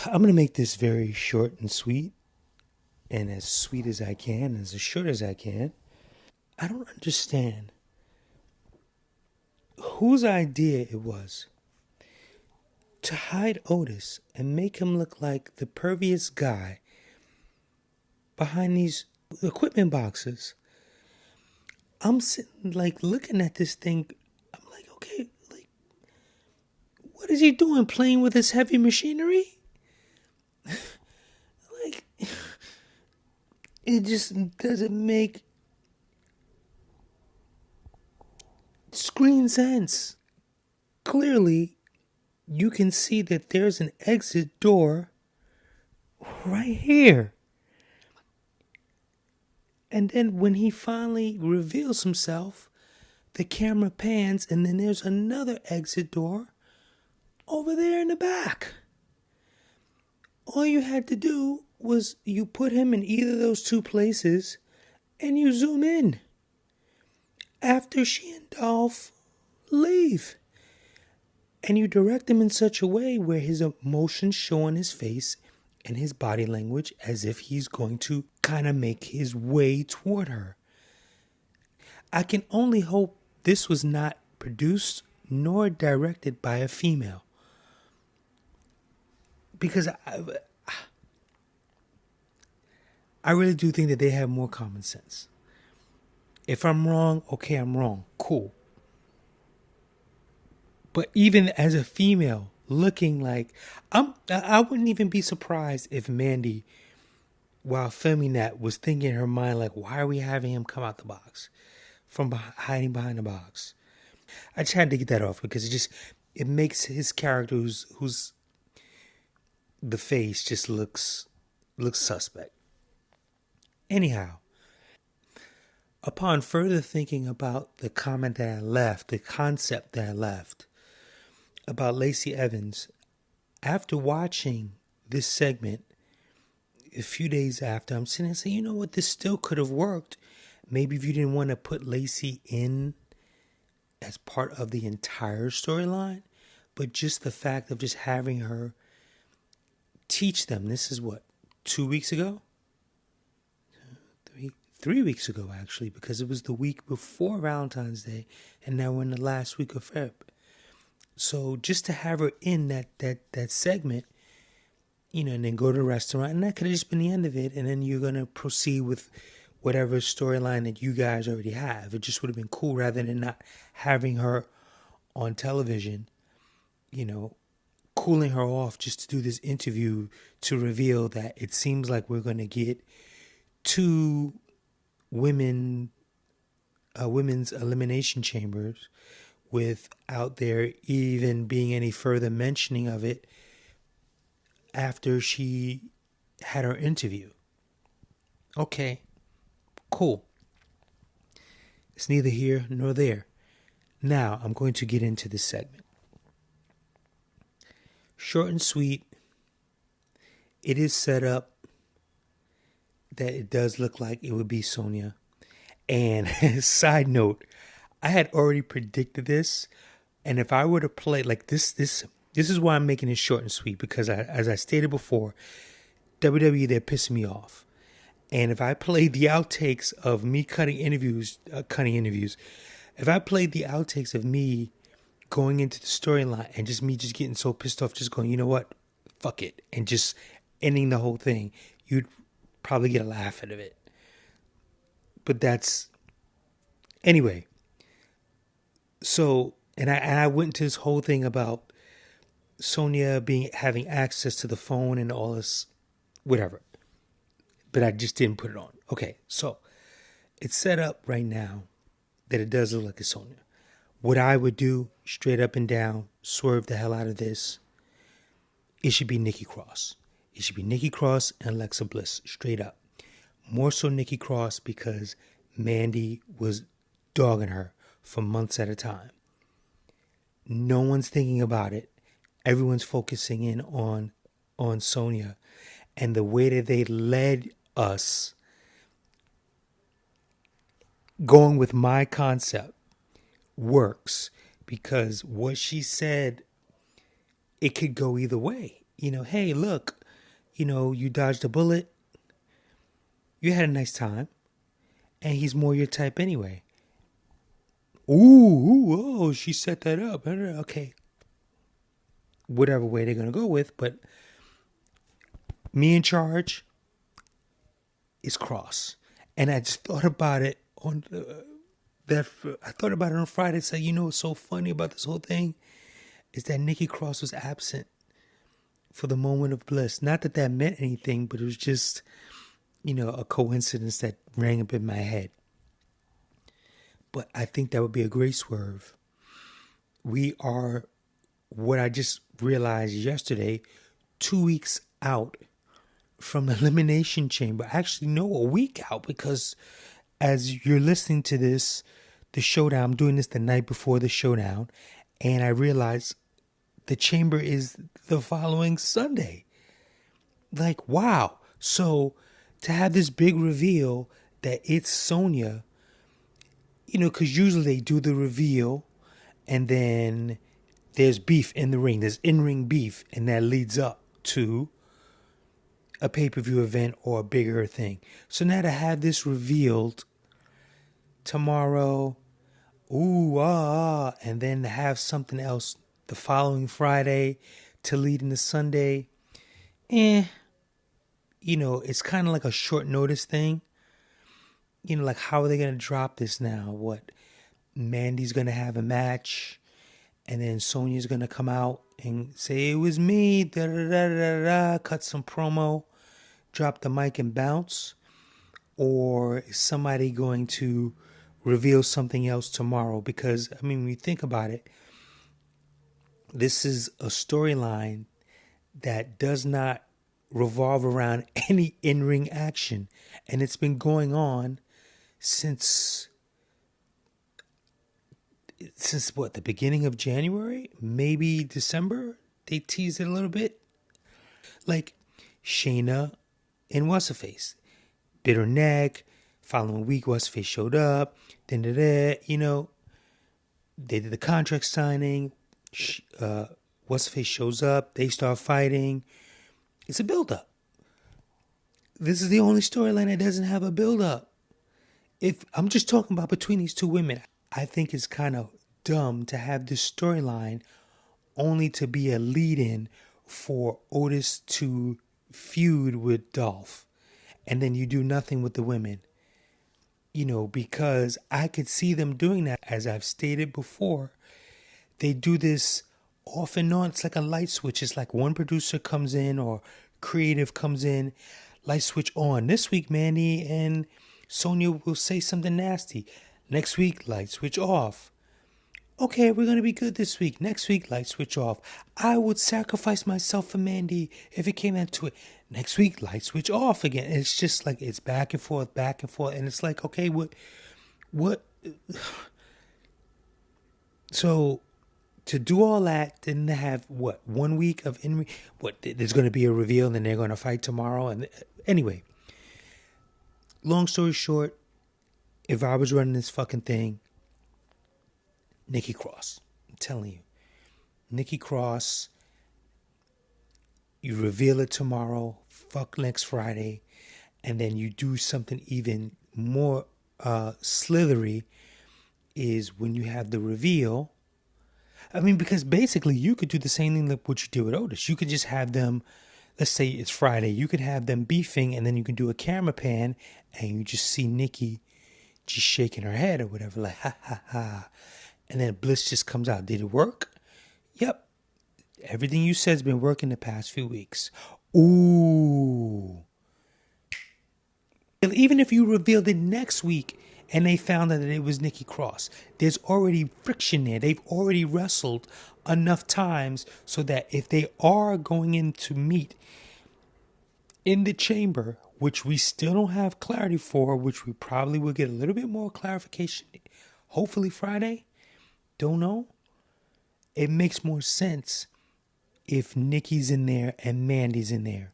I'm going to make this very short and sweet, and as sweet as I can, as short as I can. I don't understand whose idea it was to hide Otis and make him look like the pervious guy behind these equipment boxes. I'm sitting like looking at this thing. I'm like, okay, like, what is he doing? Playing with his heavy machinery? Like, it just doesn't make screen sense. Clearly, you can see that there's an exit door right here. And then when he finally reveals himself, the camera pans and then there's another exit door over there in the back. All you had to do was you put him in either of those two places and you zoom in after she and Dolph leave. And you direct him in such a way where his emotions show on his face and his body language as if he's going to kind of make his way toward her. I can only hope this was not produced nor directed by a female. Because I really do think that they have more common sense. If I'm wrong, okay, I'm wrong. Cool. But even as a female, looking like I wouldn't even be surprised if Mandy, while filming that, was thinking in her mind like, why are we having him come out the box from hiding behind the box? I just had to get that off because it makes his character, who's the face, just looks suspect. Anyhow, upon further thinking about the comment that I left, the concept that I left about Lacey Evans, after watching this segment a few days after, I'm sitting there saying, you know what, this still could have worked. Maybe if you didn't want to put Lacey in as part of the entire storyline, but just the fact of just having her teach them. This is what, 2 weeks ago? 3 weeks ago, actually, because it was the week before Valentine's Day, and now we're in the last week of Feb. So just to have her in that segment, and then go to the restaurant, and that could have just been the end of it, and then you're going to proceed with whatever storyline that you guys already have. It just would have been cool rather than not having her on television, cooling her off just to do this interview to reveal that it seems like we're going to get two women's elimination chambers without there even being any further mentioning of it after she had her interview. Okay, cool. It's neither here nor there. Now I'm going to get into this segment. Short and sweet. It is set up that it does look like it would be Sonya. And side note, I had already predicted this, and if I were to play like this is why I'm making it short and sweet, because as I stated before, WWE, they're pissing me off. And if I played the outtakes of me cutting interviews, if I played the outtakes of me going into the storyline and just me just getting so pissed off, just going, you know what, fuck it, and just ending the whole thing, you'd probably get a laugh out of it. But that's anyway. So, and I went into this whole thing about Sonya having access to the phone and all this, whatever. But I just didn't put it on. Okay, so it's set up right now that it does look like a Sonya. What I would do, straight up and down, swerve the hell out of this, it should be Nikki Cross. It should be Nikki Cross and Alexa Bliss, straight up. More so Nikki Cross because Mandy was dogging her for months at a time. No one's thinking about it. Everyone's focusing in on Sonya. And the way that they led us, going with my concept, works because what she said, it could go either way. hey, look, you dodged a bullet. You had a nice time. And he's more your type anyway. Oh, she set that up. Okay. Whatever way they're going to go with. But me in charge is cross. And I just thought about it on I thought about it on Friday. Said, what's so funny about this whole thing is that Nikki Cross was absent for the moment of bliss. Not that that meant anything, but it was just, a coincidence that rang up in my head. But I think that would be a great swerve. We are, what I just realized yesterday, 2 weeks out from Elimination Chamber. Actually, no, a week out, because as you're listening to this, the showdown, I'm doing this the night before the showdown, and I realized the Chamber is the following Sunday. Like, wow. So to have this big reveal that it's Sonya, because usually they do the reveal and then there's beef in the ring. There's in-ring beef, and that leads up to a pay-per-view event or a bigger thing. So now to have this revealed tomorrow, and then to have something else the following Friday to lead into Sunday, it's kind of like a short notice thing. Like, how are they going to drop this now? What? Mandy's going to have a match, and then Sonya's going to come out and say, it was me, da-da-da-da-da, cut some promo, drop the mic and bounce? Or is somebody going to reveal something else tomorrow? Because, when you think about it, this is a storyline that does not revolve around any in-ring action. And it's been going on since what, the beginning of January? Maybe December? They teased it a little bit. Like Shayna and What's-Her-Face. Bit her neck. Following week, What's-Her-Face showed up. Then, they did the contract signing. What's-Her-Face shows up. They start fighting. It's a build-up. This is the only storyline that doesn't have a build-up. If I'm just talking about between these two women, I think it's kind of dumb to have this storyline only to be a lead-in for Otis to feud with Dolph. And then you do nothing with the women. Because I could see them doing that. As I've stated before, they do this off and on. It's like a light switch. It's like one producer comes in or creative comes in, light switch on. This week, Mandy and Sonya will say something nasty. Next week, light switch off. Okay, we're going to be good this week. Next week, light switch off. I would sacrifice myself for Mandy if it came down to it. Next week, light switch off again. And it's just like, it's back and forth. And it's like, okay, what? So to do all that, then to have 1 week of there's going to be a reveal and then they're going to fight tomorrow. And anyway, long story short, if I was running this fucking thing, Nikki Cross. I'm telling you. Nikki Cross. You reveal it tomorrow. Fuck next Friday. And then you do something even more slithery is when you have the reveal. Because basically you could do the same thing that what you did with Otis. You could just have them, let's say it's Friday. You could have them beefing and then you can do a camera pan and you just see Nikki just shaking her head or whatever. Like, ha, ha, ha. And then Bliss just comes out. Did it work? Yep. Everything you said has been working the past few weeks. Ooh. Even if you revealed it next week and they found out that it was Nikki Cross, there's already friction there. They've already wrestled enough times so that if they are going in to meet in the chamber, which we still don't have clarity for, which we probably will get a little bit more clarification, hopefully Friday, don't know. It makes more sense if Nikki's in there and Mandy's in there.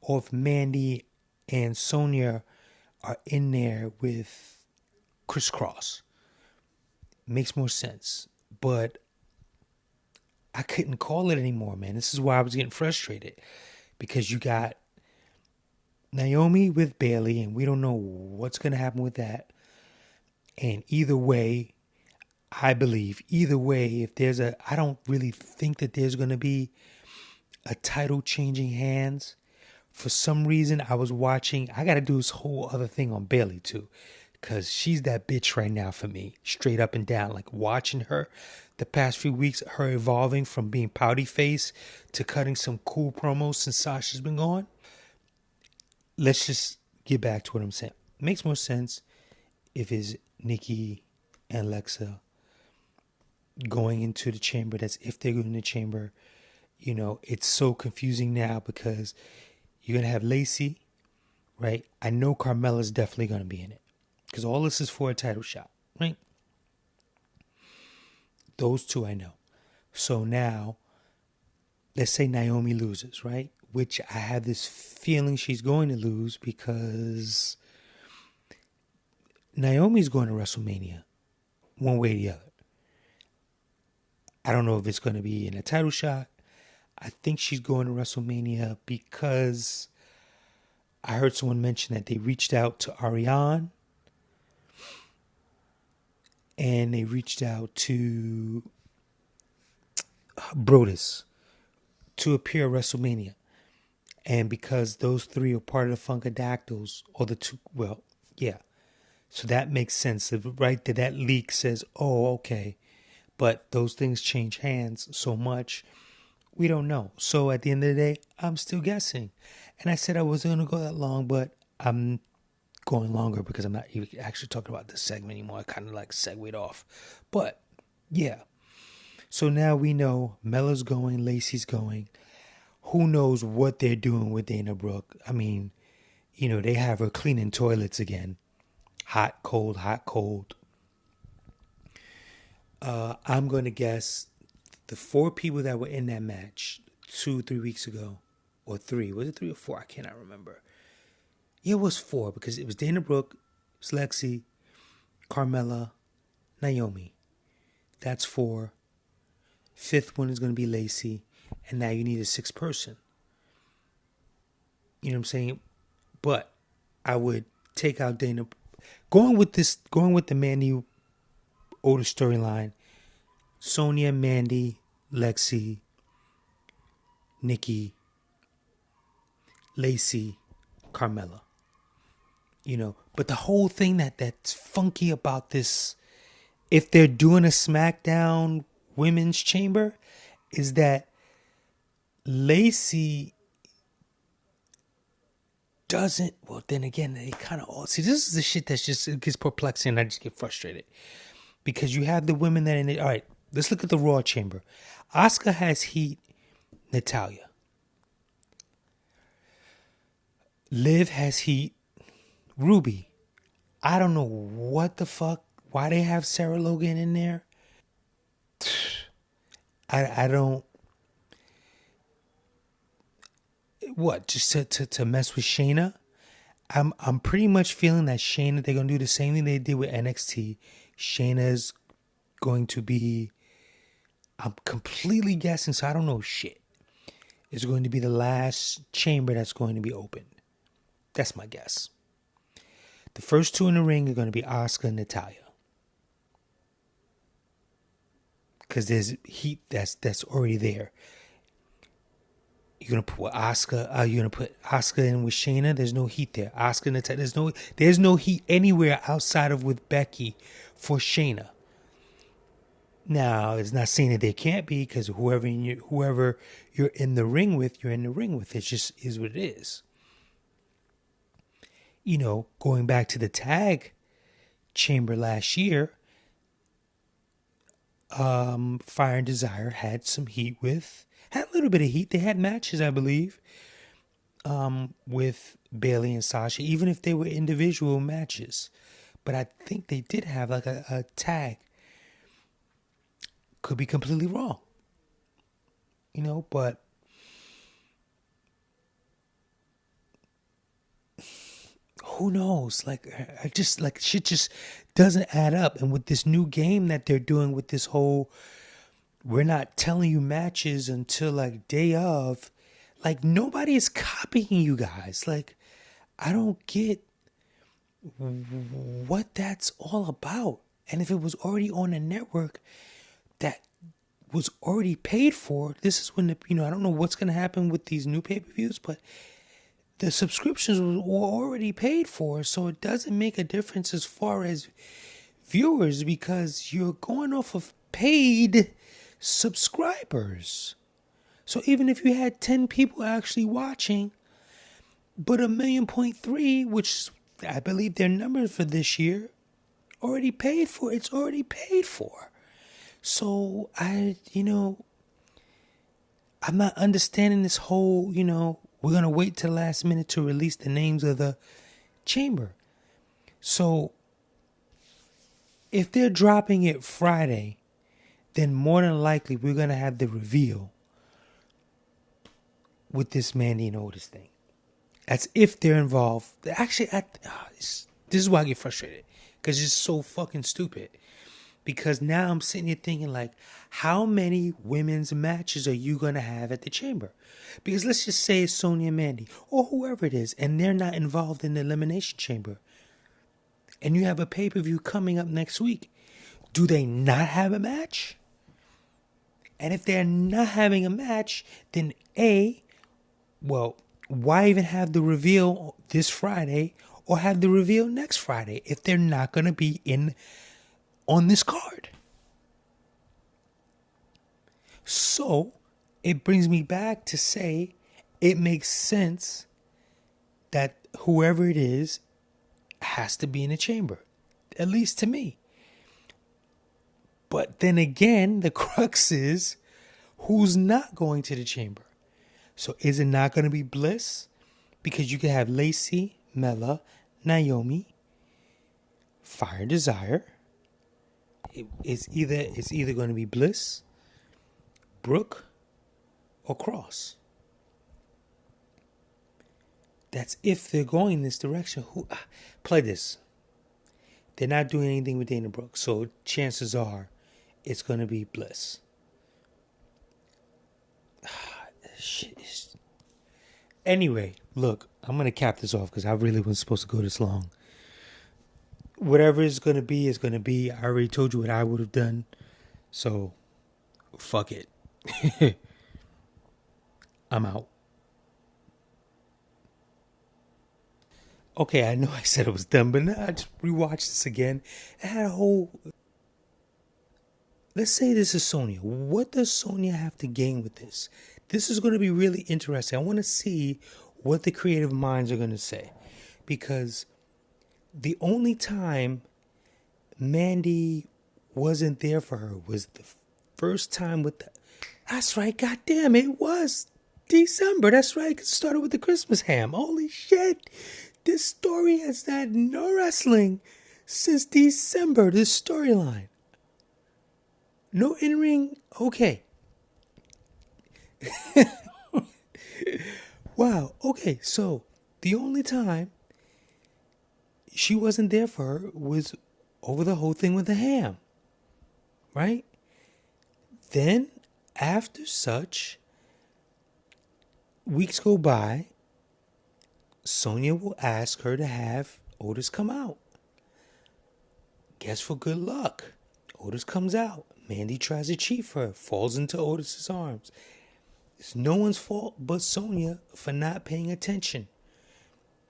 Or if Mandy and Sonya are in there with Chris Cross. Makes more sense. But I couldn't call it anymore, man. This is why I was getting frustrated. Because you got Naomi with Bailey, and we don't know what's going to happen with that. And either way, I believe, either way, if there's I don't really think that there's going to be a title changing hands. For some reason, I was watching, I got to do this whole other thing on Bailey too. Because she's that bitch right now for me, straight up and down. Like watching her the past few weeks, her evolving from being pouty face to cutting some cool promos since Sasha's been gone. Let's just get back to what I'm saying. It makes more sense if it's Nikki and Alexa going into the chamber. That's if they're going to the chamber. You know, it's so confusing now because you're going to have Lacey, right? I know Carmella's definitely going to be in it because all this is for a title shot, right? Those two I know. So now, let's say Naomi loses, right? Which I have this feeling she's going to lose because Naomi's going to WrestleMania one way or the other. I don't know if it's going to be in a title shot. I think she's going to WrestleMania because I heard someone mention that they reached out to Ariane and they reached out to Brodus to appear at WrestleMania. And because those three are part of the Funkadactyls, or the two, well, yeah. So that makes sense, right? That leak says, oh, okay. But those things change hands so much, we don't know. So at the end of the day, I'm still guessing. And I said I wasn't going to go that long, but I'm going longer because I'm not even actually talking about this segment anymore. I kind of like segued off. But, yeah. So now we know Mella's going, Lacey's going. Who knows what they're doing with Dana Brooke? I mean, you know, they have her cleaning toilets again. Hot, cold, hot, cold. I'm going to guess the 4 people that were in that match 2-3 weeks ago, or 3. Was it 3 or 4? I cannot remember. Yeah, it was 4 because it was Dana Brooke, it was Lexi, Carmella, Naomi. That's 4. 5th one is going to be Lacey. And now you need a 6th person. You know what I'm saying? But I would take out Dana. Going with the Mandy Otis storyline, Sonya, Mandy, Lexi, Nikki, Lacey, Carmella. You know, but the whole thing that's funky about this, if they're doing a Smackdown women's chamber, is that Lacey doesn't, well, then again, they kind of all, see, this is the shit that's just, it gets perplexing and I just get frustrated. Because you have the women that in it, all right, let's look at the Raw chamber. Asuka has heat, Natalya. Liv has heat, Ruby. I don't know what the fuck, why they have Sarah Logan in there. I don't, what, just to mess with Shayna? I'm pretty much feeling that Shayna, they're going to do the same thing they did with NXT. Shayna's going to be, I'm completely guessing, so I don't know shit. It's going to be the last chamber that's going to be opened. That's my guess. The first 2 in the ring are going to be Asuka and Natalya. Because there's heat that's already there. You're gonna put Asuka. You're gonna put Asuka in with Shayna. There's no heat there. Asuka and Natalya. There's no heat anywhere outside of with Becky for Shayna. Now, it's not saying that there can't be, because whoever you're in the ring with, you're in the ring with. It just is what it is. You know, going back to the tag chamber last year, Fire and Desire had some heat had a little bit of heat. They had matches, I believe, with Bailey and Sasha, even if they were individual matches. But I think they did have like a tag. Could be completely wrong. You know, but who knows? Like, I just, like, shit just doesn't add up. And with this new game that they're doing with this whole we're not telling you matches until like day of. Like, nobody is copying you guys. Like, I don't get what that's all about. And if it was already on a network that was already paid for, this is when I don't know what's going to happen with these new pay-per-views, but the subscriptions were already paid for, so it doesn't make a difference as far as viewers because you're going off of paid subscribers. So even if you had 10 people actually watching, but 1.3 million, which I believe their numbers for this year, already paid for, it's already paid for. So I'm not understanding this whole, we're going to wait till the last minute to release the names of the chamber. So if they're dropping it Friday, then more than likely we're going to have the reveal with this Mandy and Otis thing. That's if they're involved. Actually, this is why I get frustrated. Because it's so fucking stupid. Because now I'm sitting here thinking, like, how many women's matches are you going to have at the chamber? Because let's just say it's Sonya and Mandy, or whoever it is, and they're not involved in the Elimination Chamber. And you have a pay-per-view coming up next week. Do they not have a match? And if they're not having a match, then why even have the reveal this Friday or have the reveal next Friday if they're not going to be on this card? So it brings me back to say it makes sense that whoever it is has to be in the chamber, at least to me. But then again, the crux is who's not going to the chamber. So is it not going to be Bliss? Because you can have Lacey, Mella, Naomi, Fire Desire. It's either going to be Bliss, Brooke, or Cross. That's if they're going this direction. Play this. They're not doing anything with Dana Brooke, so chances are it's going to be Bliss. Shit. Anyway, look, I'm going to cap this off because I really wasn't supposed to go this long. Whatever it's going to be is going to be. I already told you what I would have done. So, fuck it. I'm out. Okay, I know I said it was done, but now I just rewatched this again. It had a whole... Let's say this is Sonya. What does Sonya have to gain with this? This is going to be really interesting. I want to see what the creative minds are going to say. Because the only time Mandy wasn't there for her was the first time with the... That's right, goddamn, it was December. That's right, it started with the Christmas ham. Holy shit. This story has had no wrestling since December, this storyline. No in-ring, okay. Wow, okay, so the only time she wasn't there for her was over the whole thing with the ham, right? Then, after such, weeks go by, Sonya will ask her to have Otis come out. Guess for good luck, Otis comes out. Mandy tries to cheat for her, falls into Otis's arms. It's no one's fault but Sonya for not paying attention.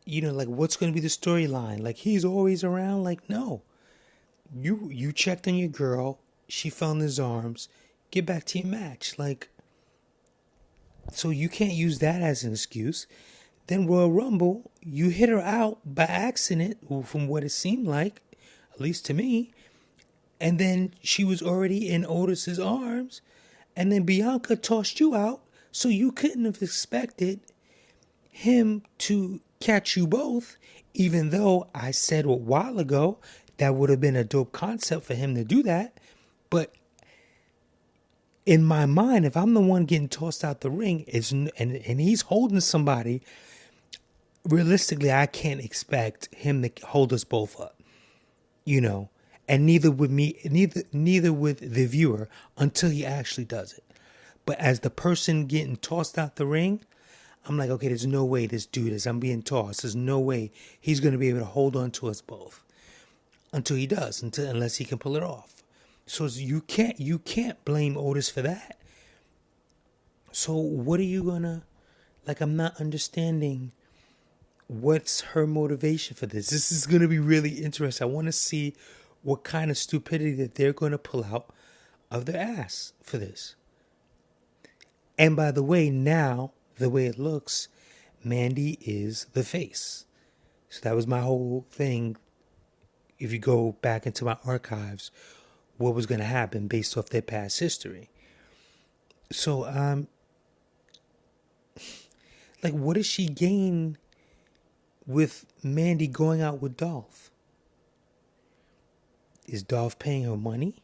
Like, what's going to be the storyline? Like, he's always around? Like, no. You checked on your girl. She fell in his arms. Get back to your match. Like, so you can't use that as an excuse. Then Royal Rumble, you hit her out by accident, from what it seemed like, at least to me. And then she was already in Otis's arms. And then Bianca tossed you out. So you couldn't have expected him to catch you both. Even though I said a while ago that would have been a dope concept for him to do that. But in my mind, if I'm the one getting tossed out the ring, and he's holding somebody, realistically, I can't expect him to hold us both up. and neither with me, neither with the viewer until he actually does it. But as the person getting tossed out the ring, I'm like, okay, there's no way this dude, as I'm being tossed, there's no way he's going to be able to hold on to us both until he does, unless he can pull it off. So you can't blame Otis for that. So what are you gonna, like? I'm not understanding what's her motivation for this. This is gonna be really interesting. I want to see what kind of stupidity that they're gonna pull out of their ass for this. And by the way, now the way it looks, Mandy is the face. So that was my whole thing. If you go back into my archives, what was going to happen based off their past history. So, like, what does she gain with Mandy going out with Dolph? Is Dolph paying her money?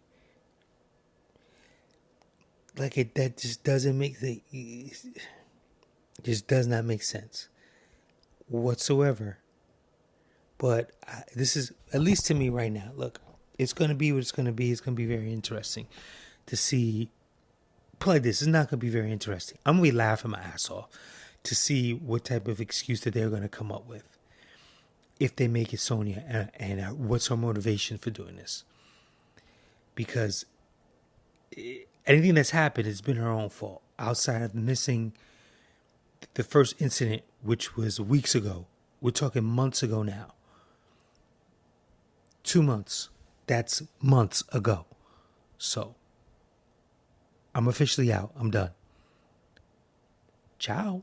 Like, that just doesn't make just does not make sense whatsoever. But this is, at least to me right now, look, it's going to be what it's going to be. It's going to be very interesting to see. Play this. It's not going to be very interesting. I'm going to be laughing my ass off to see what type of excuse that they're going to come up with if they make it Sonya, and what's her motivation for doing this. Because anything that's happened has been her own fault, outside of missing the first incident, which was weeks ago. We're talking months ago now. 2 months. That's months ago. So, I'm officially out. I'm done. Ciao.